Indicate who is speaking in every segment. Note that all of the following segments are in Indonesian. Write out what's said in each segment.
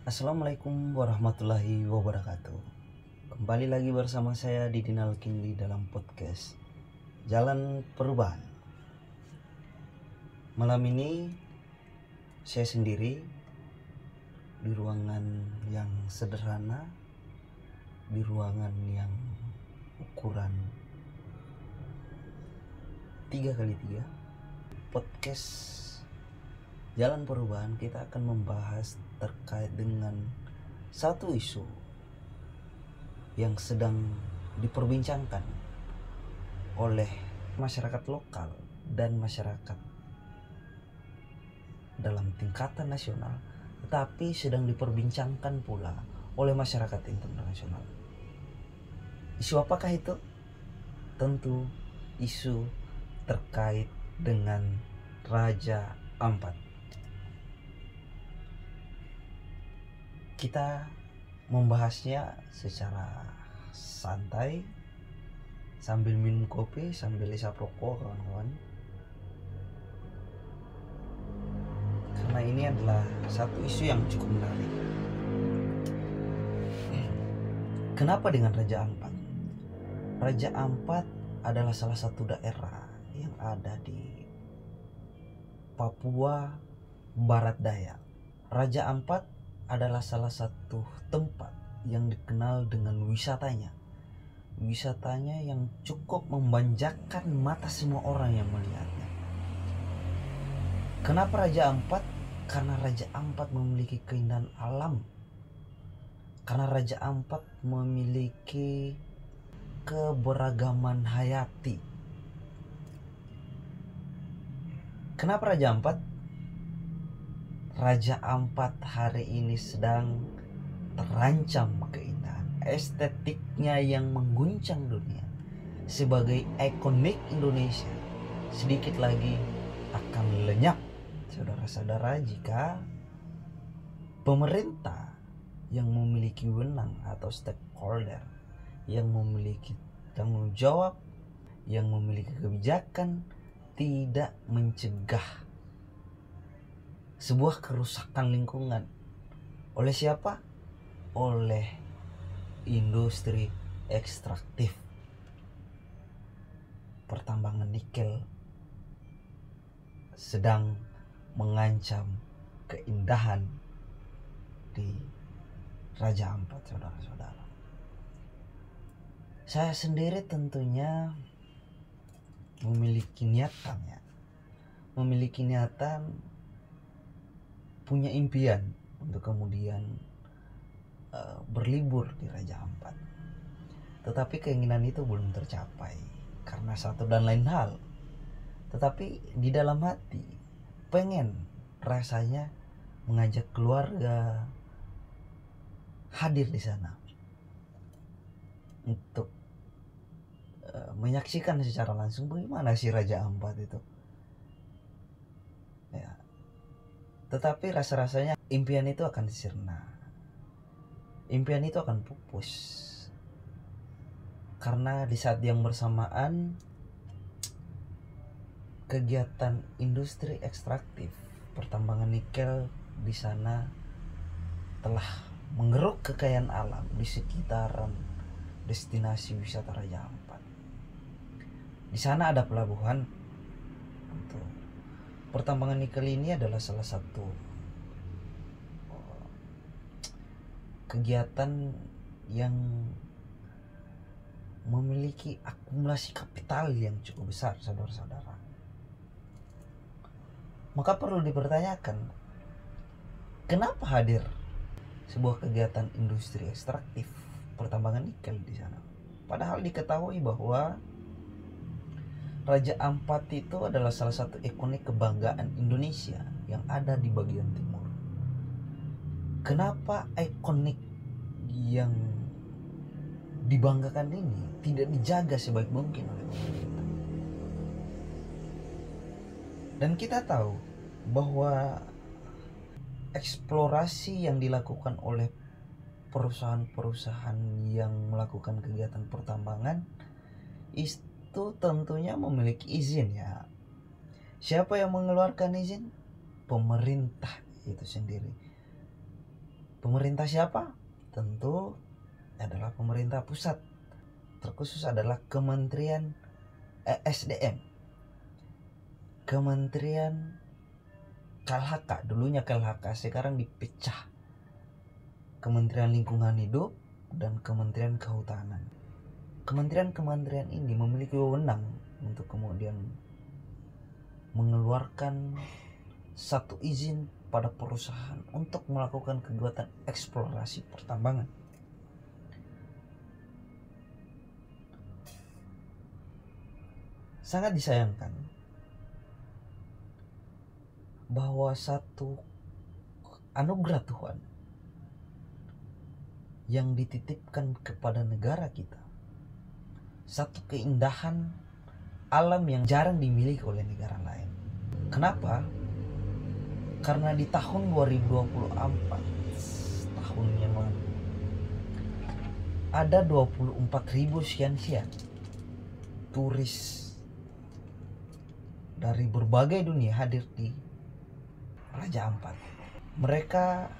Speaker 1: Assalamualaikum warahmatullahi wabarakatuh. Kembali lagi bersama saya Didinal Kingli dalam podcast Jalan Perubahan. Malam ini saya sendiri di ruangan yang sederhana, di ruangan yang ukuran 3x3. Podcast Jalan Perubahan kita akan membahas terkait dengan satu isu yang sedang diperbincangkan oleh masyarakat lokal dan masyarakat dalam tingkatan nasional, tetapi sedang diperbincangkan pula oleh masyarakat internasional. Isu apakah itu? Tentu isu terkait dengan Raja Ampat. Kita membahasnya secara santai sambil minum kopi, sambil isap rokok, kawan-kawan. Karena ini adalah satu isu yang cukup menarik. Kenapa dengan Raja Ampat? Raja Ampat adalah salah satu daerah yang ada di Papua Barat Daya. Raja Ampat adalah salah satu tempat yang dikenal dengan wisatanya yang cukup memanjakan mata semua orang yang melihatnya. Kenapa Raja Ampat? Karena Raja Ampat memiliki keindahan alam, karena Raja Ampat memiliki keberagaman hayati. Kenapa Raja Ampat? Raja Ampat hari ini sedang terancam keindahan estetiknya yang mengguncang dunia. Sebagai ikonik Indonesia, sedikit lagi akan lenyap, saudara-saudara, jika pemerintah yang memiliki wewenang atau stakeholder yang memiliki tanggung jawab, yang memiliki kebijakan tidak mencegah sebuah kerusakan lingkungan. Oleh siapa? Oleh industri ekstraktif pertambangan nikel sedang mengancam keindahan di Raja Ampat, saudara-saudara. Saya sendiri tentunya memiliki niatan, punya impian untuk kemudian berlibur di Raja Ampat. Tetapi keinginan itu belum tercapai karena satu dan lain hal. Tetapi di dalam hati pengen rasanya mengajak keluarga hadir di sana untuk menyaksikan secara langsung bagaimana si Raja Ampat itu. Ya. Tetapi rasa-rasanya impian itu akan sirna. Impian itu akan pupus. Karena di saat yang bersamaan kegiatan industri ekstraktif pertambangan nikel di sana telah menggeruk kekayaan alam di sekitaran destinasi wisata Raja Ampat. Di sana ada pelabuhan. Untuk pertambangan nikel ini adalah salah satu kegiatan yang memiliki akumulasi kapital yang cukup besar, saudara-saudara. Maka perlu dipertanyakan, kenapa hadir sebuah kegiatan industri ekstraktif pertambangan nikel di sana? Padahal diketahui bahwa Raja Ampat itu adalah salah satu ikonik kebanggaan Indonesia yang ada di bagian timur. Kenapa ikonik yang dibanggakan ini tidak dijaga sebaik mungkin oleh pemerintah? Dan kita tahu bahwa eksplorasi yang dilakukan oleh perusahaan-perusahaan yang melakukan kegiatan pertambangan itu tentunya memiliki izin, ya. Siapa yang mengeluarkan izin? Pemerintah itu sendiri. Pemerintah siapa? Tentu adalah pemerintah pusat. Terkhusus adalah Kementerian SDM. Kementerian KLHK, dulunya KLHK, sekarang dipecah. Kementerian Lingkungan Hidup dan Kementerian Kehutanan. Kementerian-kementerian ini memiliki wewenang untuk kemudian mengeluarkan satu izin pada perusahaan untuk melakukan kegiatan eksplorasi pertambangan. Sangat disayangkan bahwa satu anugerah Tuhan yang dititipkan kepada negara kita, satu keindahan alam yang jarang dimiliki oleh negara lain. Kenapa? Karena di tahun 2024, tahun yang lalu, ada 24.000 sekian turis dari berbagai dunia hadir di Raja Ampat. Mereka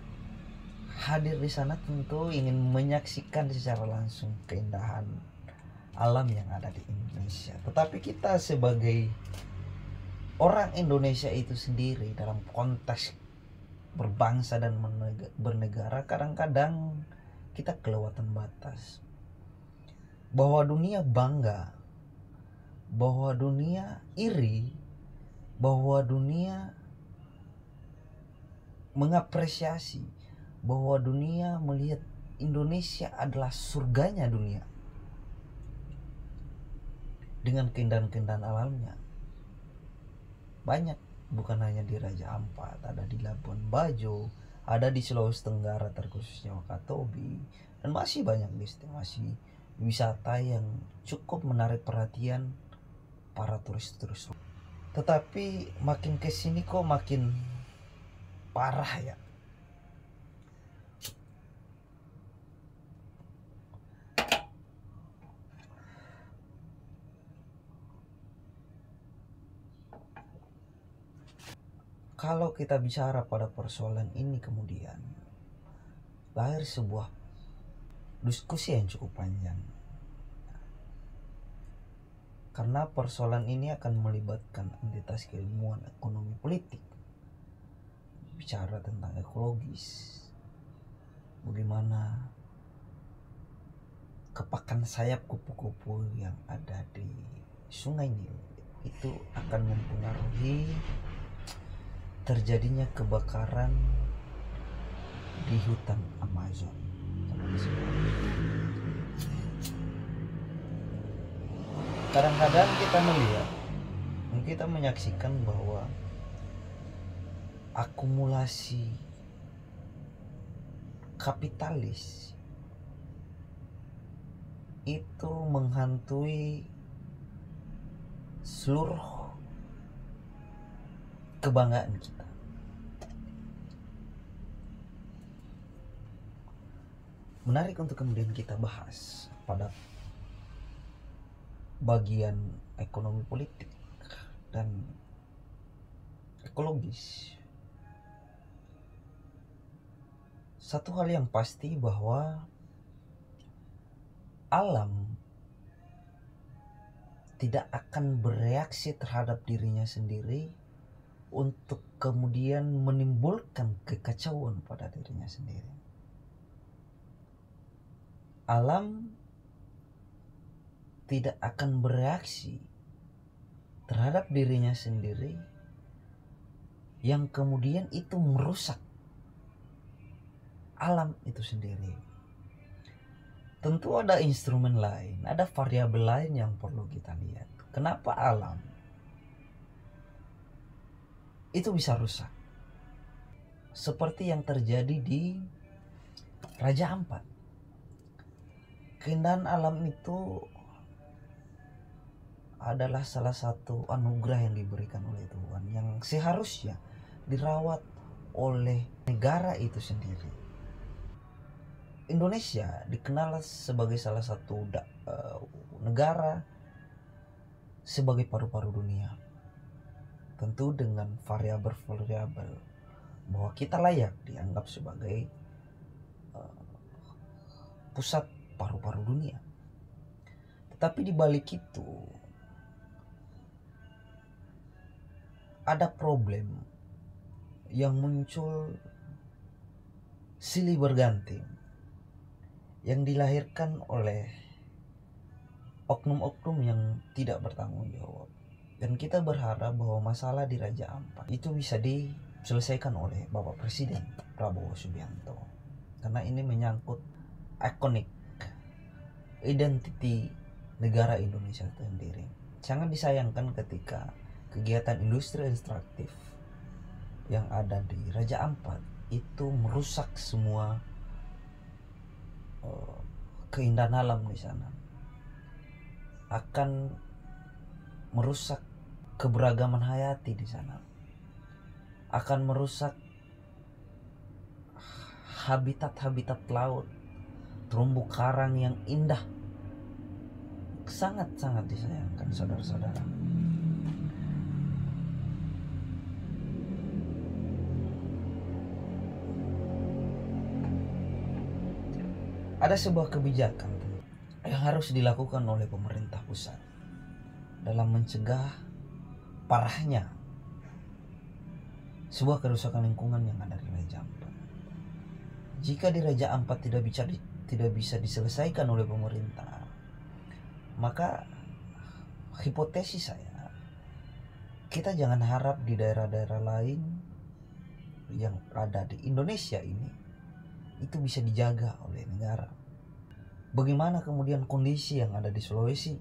Speaker 1: hadir di sana tentu ingin menyaksikan secara langsung keindahan alam yang ada di Indonesia. Tetapi kita sebagai orang Indonesia itu sendiri dalam konteks berbangsa dan bernegara, kadang-kadang kita kelewatan batas. Bahwa dunia bangga, bahwa dunia iri, bahwa dunia mengapresiasi, bahwa dunia melihat Indonesia adalah surganya dunia dengan keindahan-keindahan alamnya. Banyak, bukan hanya di Raja Ampat, ada di Labuan Bajo, ada di Sulawesi Tenggara terkhususnya Wakatobi, dan masih banyak destinasi wisata yang cukup menarik perhatian para turis-turis. Tetapi makin kesini kok makin parah ya. Kalau kita bicara pada persoalan ini, kemudian lahir sebuah diskusi yang cukup panjang. Karena persoalan ini akan melibatkan entitas keilmuan ekonomi politik. Bicara tentang ekologis. Bagaimana kepakan sayap kupu-kupu yang ada di Sungai Nil itu akan mempengaruhi terjadinya kebakaran di hutan Amazon. Kadang-kadang kita melihat, kita menyaksikan bahwa akumulasi kapitalis itu menghantui seluruh kebanggaan kita. Menarik untuk kemudian kita bahas pada bagian ekonomi politik dan ekologis. Satu hal yang pasti bahwa alam tidak akan bereaksi terhadap dirinya sendiri untuk kemudian menimbulkan kekacauan pada dirinya sendiri. Alam tidak akan bereaksi terhadap dirinya sendiri yang kemudian itu merusak alam itu sendiri. Tentu ada instrumen lain, ada variabel lain yang perlu kita lihat. Kenapa alam itu bisa rusak? Seperti yang terjadi di Raja Ampat. Keindahan alam itu adalah salah satu anugerah yang diberikan oleh Tuhan, yang seharusnya dirawat oleh negara itu sendiri. Indonesia dikenal sebagai salah satu negara sebagai paru-paru dunia. Tentu dengan variabel-variabel bahwa kita layak dianggap sebagai pusat paru-paru dunia. Tetapi di balik itu ada problem yang muncul silih berganti yang dilahirkan oleh oknum-oknum yang tidak bertanggung jawab. Dan kita berharap bahwa masalah di Raja Ampat itu bisa diselesaikan oleh Bapak Presiden Prabowo Subianto. Karena ini menyangkut ikonik identiti negara Indonesia itu sendiri. Sangat disayangkan ketika kegiatan industri ekstraktif yang ada di Raja Ampat itu merusak semua keindahan alam di sana, akan merusak keberagaman hayati di sana, akan merusak habitat-habitat laut, terumbu karang yang indah. Sangat-sangat disayangkan, saudara-saudara. Ada sebuah kebijakan yang harus dilakukan oleh pemerintah pusat dalam mencegah parahnya sebuah kerusakan lingkungan yang ada di Raja Ampat. Jika di Raja Ampat tidak bisa diselesaikan oleh pemerintah, maka hipotesis saya, kita jangan harap di daerah-daerah lain yang ada di Indonesia ini itu bisa dijaga oleh negara. Bagaimana kemudian kondisi yang ada di Sulawesi?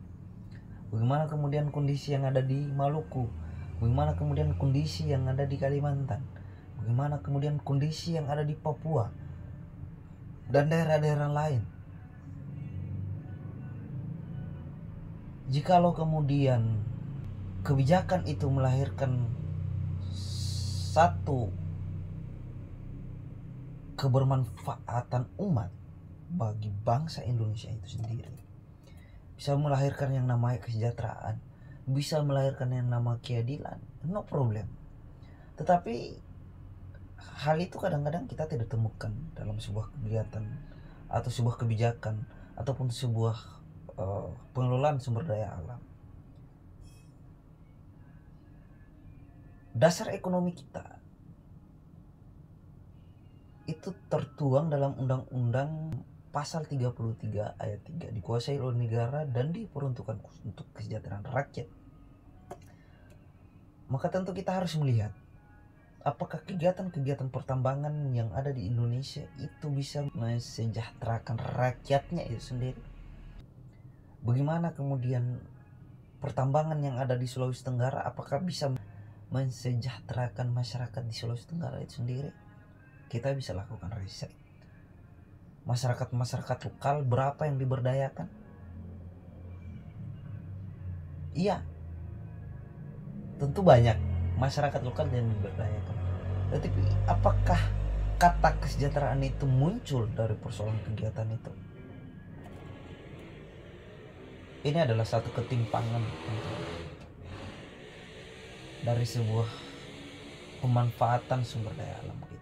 Speaker 1: Bagaimana kemudian kondisi yang ada di Maluku? Bagaimana kemudian kondisi yang ada di Kalimantan? Bagaimana kemudian kondisi yang ada di Papua dan daerah-daerah lain? Jikalau kemudian kebijakan itu melahirkan satu kebermanfaatan umat bagi bangsa Indonesia itu sendiri, bisa melahirkan yang namanya kesejahteraan, bisa melahirkan yang nama keadilan, no problem. Tetapi hal itu kadang-kadang kita tidak temukan dalam sebuah kegiatan atau sebuah kebijakan ataupun sebuah pengelolaan sumber daya alam. Dasar ekonomi kita itu tertuang dalam Undang-Undang Pasal 33 ayat 3, dikuasai oleh negara dan diperuntukkan untuk kesejahteraan rakyat. Maka tentu kita harus melihat apakah kegiatan-kegiatan pertambangan yang ada di Indonesia itu bisa mensejahterakan rakyatnya itu sendiri. Bagaimana kemudian pertambangan yang ada di Sulawesi Tenggara, apakah bisa mensejahterakan masyarakat di Sulawesi Tenggara itu sendiri? Kita bisa lakukan riset. Masyarakat lokal berapa yang diberdayakan? Iya, tentu banyak masyarakat lokal yang diberdayakan. Tetapi apakah kata kesejahteraan itu muncul dari persoalan kegiatan itu? Ini adalah satu ketimpangan dari sebuah pemanfaatan sumber daya alam kita.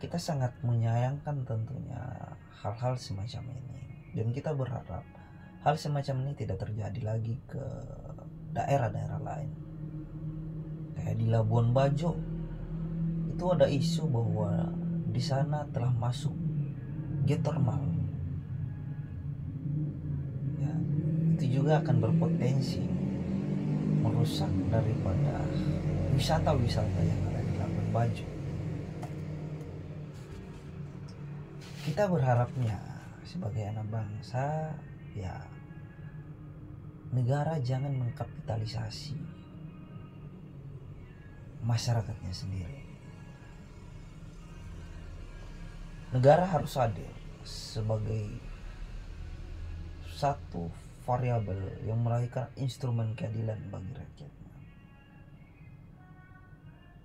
Speaker 1: Kita sangat menyayangkan tentunya hal-hal semacam ini, dan kita berharap hal semacam ini tidak terjadi lagi ke daerah-daerah lain. Kayak di Labuan Bajo itu ada isu bahwa di sana telah masuk geothermal. Ya, itu juga akan berpotensi merusak daripada wisata-wisata yang ada di Labuan Bajo. Kita berharapnya sebagai anak bangsa, ya, negara jangan mengkapitalisasi masyarakatnya sendiri. Negara harus hadir sebagai satu variabel yang melahirkan instrumen keadilan bagi rakyatnya.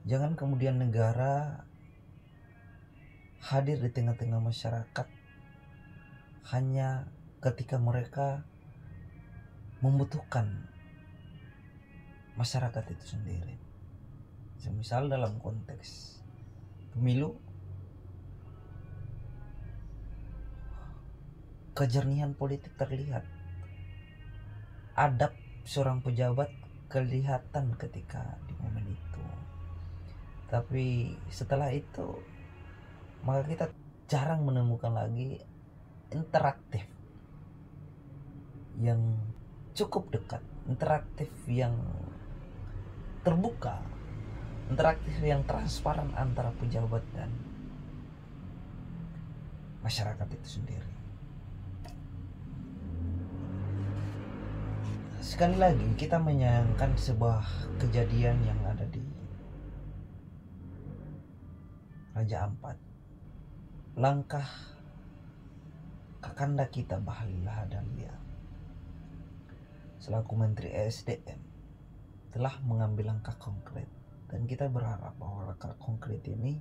Speaker 1: Jangan kemudian negara hadir di tengah-tengah masyarakat hanya ketika mereka membutuhkan masyarakat itu sendiri. Misal dalam konteks pemilu, kejernihan politik terlihat, adab seorang pejabat kelihatan ketika di momen itu. Tapi setelah itu maka kita jarang menemukan lagi interaktif yang cukup dekat, interaktif yang terbuka, interaktif yang transparan antara pejabat dan masyarakat itu sendiri. Sekali lagi kita menyayangkan sebuah kejadian yang ada di Raja Ampat. Langkah kakanda kita Bahlil Lahadalia selaku Menteri ESDM telah mengambil langkah konkret, dan kita berharap bahwa langkah konkret ini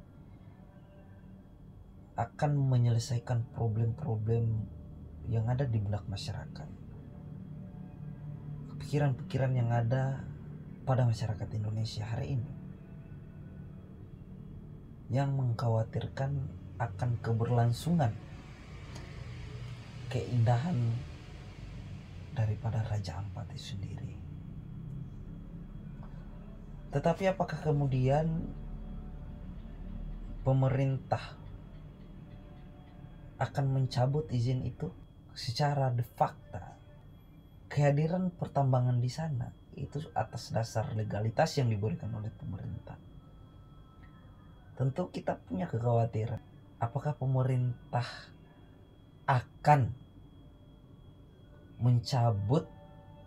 Speaker 1: akan menyelesaikan problem-problem yang ada di benak masyarakat, pikiran-pikiran yang ada pada masyarakat Indonesia hari ini yang mengkhawatirkan akan keberlangsungan keindahan daripada Raja Ampat itu sendiri. Tetapi apakah kemudian pemerintah akan mencabut izin itu? Secara de facto kehadiran pertambangan di sana itu atas dasar legalitas yang diberikan oleh pemerintah. Tentu kita punya kekhawatiran, apakah pemerintah akan mencabut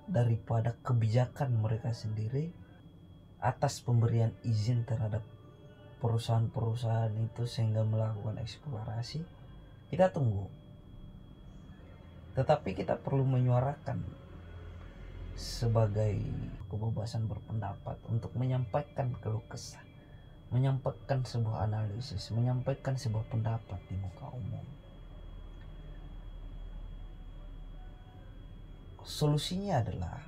Speaker 1: daripada kebijakan mereka sendiri atas pemberian izin terhadap perusahaan-perusahaan itu sehingga melakukan eksplorasi. Kita tunggu. Tetapi kita perlu menyuarakan sebagai kebebasan berpendapat untuk menyampaikan keluh kesah, menyampaikan sebuah analisis, menyampaikan sebuah pendapat di muka umum. Solusinya adalah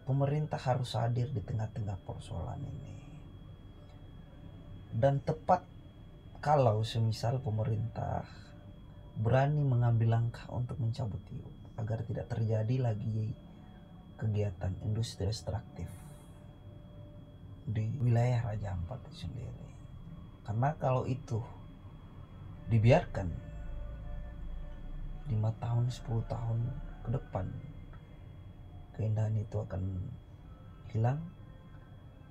Speaker 1: pemerintah harus hadir di tengah-tengah persoalan ini. Dan tepat kalau semisal pemerintah berani mengambil langkah untuk mencabut itu agar tidak terjadi lagi kegiatan industri ekstraktif di wilayah Raja Ampat itu sendiri. Karena kalau itu dibiarkan 5 tahun 10 tahun ke depan, keindahan itu akan hilang.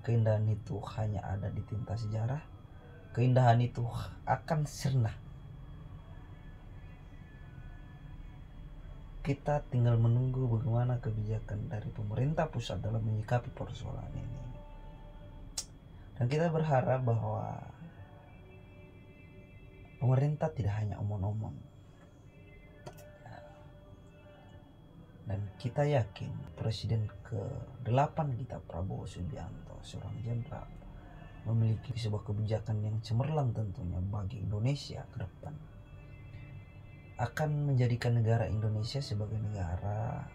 Speaker 1: Keindahan itu hanya ada di tinta sejarah. Keindahan itu akan sirna. Kita tinggal menunggu bagaimana kebijakan dari pemerintah pusat dalam menyikapi persoalan ini. Dan kita berharap bahwa pemerintah tidak hanya omong-omong. Dan kita yakin Presiden ke-8 kita, Prabowo Subianto, seorang jenderal, memiliki sebuah kebijakan yang cemerlang tentunya bagi Indonesia ke depan. Akan menjadikan negara Indonesia sebagai negara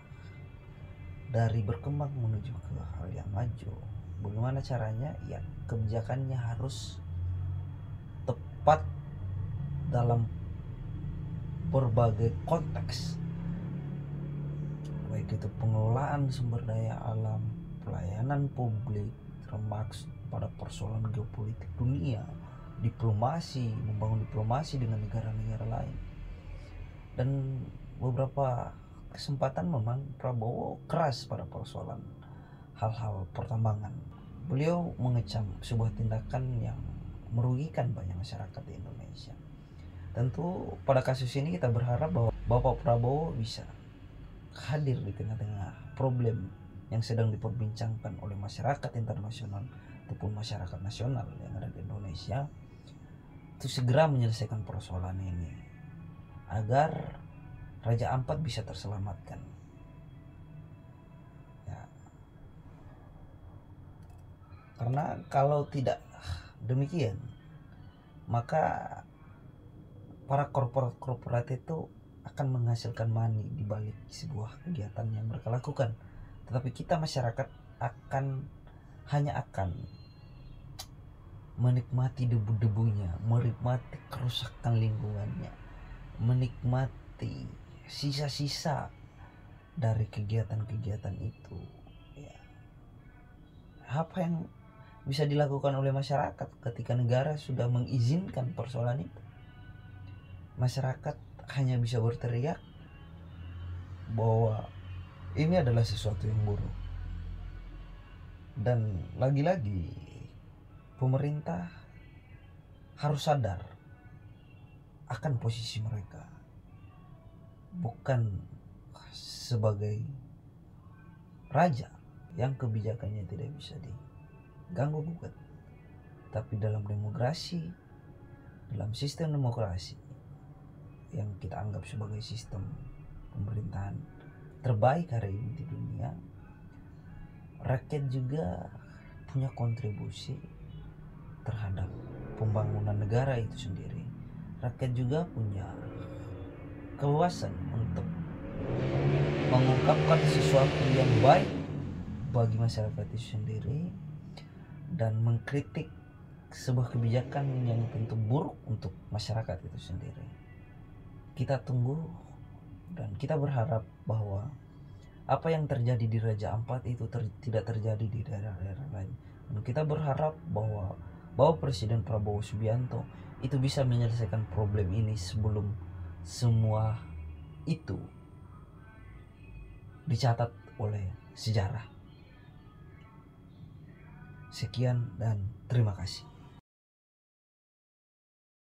Speaker 1: dari berkembang menuju ke hal yang maju. Bagaimana caranya? Ya, kebijakannya harus tepat dalam berbagai konteks, baik itu pengelolaan sumber daya alam, pelayanan publik, termasuk pada persoalan geopolitik dunia, diplomasi, membangun diplomasi dengan negara-negara lain. Dan beberapa kesempatan memang Prabowo keras pada persoalan hal-hal pertambangan. Beliau mengecam sebuah tindakan yang merugikan banyak masyarakat di Indonesia. Tentu pada kasus ini kita berharap bahwa Bapak Prabowo bisa hadir di tengah-tengah problem yang sedang diperbincangkan oleh masyarakat internasional ataupun masyarakat nasional yang ada di Indonesia, untuk segera menyelesaikan persoalan ini agar Raja Ampat bisa terselamatkan. Ya. Karena kalau tidak demikian, maka para korporat itu akan menghasilkan money di balik sebuah kegiatan yang mereka lakukan. Tetapi kita masyarakat hanya akan menikmati debu-debunya, menikmati kerusakan lingkungannya, menikmati sisa-sisa dari kegiatan-kegiatan itu, ya, apa yang bisa dilakukan oleh masyarakat ketika negara sudah mengizinkan persoalan itu? Masyarakat hanya bisa berteriak bahwa ini adalah sesuatu yang buruk. Dan lagi-lagi pemerintah harus sadar akan posisi mereka, bukan sebagai raja yang kebijakannya tidak bisa diganggu gugat, tapi dalam demokrasi, dalam sistem demokrasi yang kita anggap sebagai sistem pemerintahan terbaik hari ini di dunia, rakyat juga punya kontribusi terhadap pembangunan negara itu sendiri. Rakyat juga punya keluasan untuk mengungkapkan sesuatu yang baik bagi masyarakat itu sendiri dan mengkritik sebuah kebijakan yang tentu buruk untuk masyarakat itu sendiri. Kita tunggu dan kita berharap bahwa apa yang terjadi di Raja Ampat itu tidak terjadi di daerah-daerah lain. Dan kita berharap bahwa Presiden Prabowo Subianto itu bisa menyelesaikan problem ini sebelum semua itu dicatat oleh sejarah. Sekian dan terima kasih.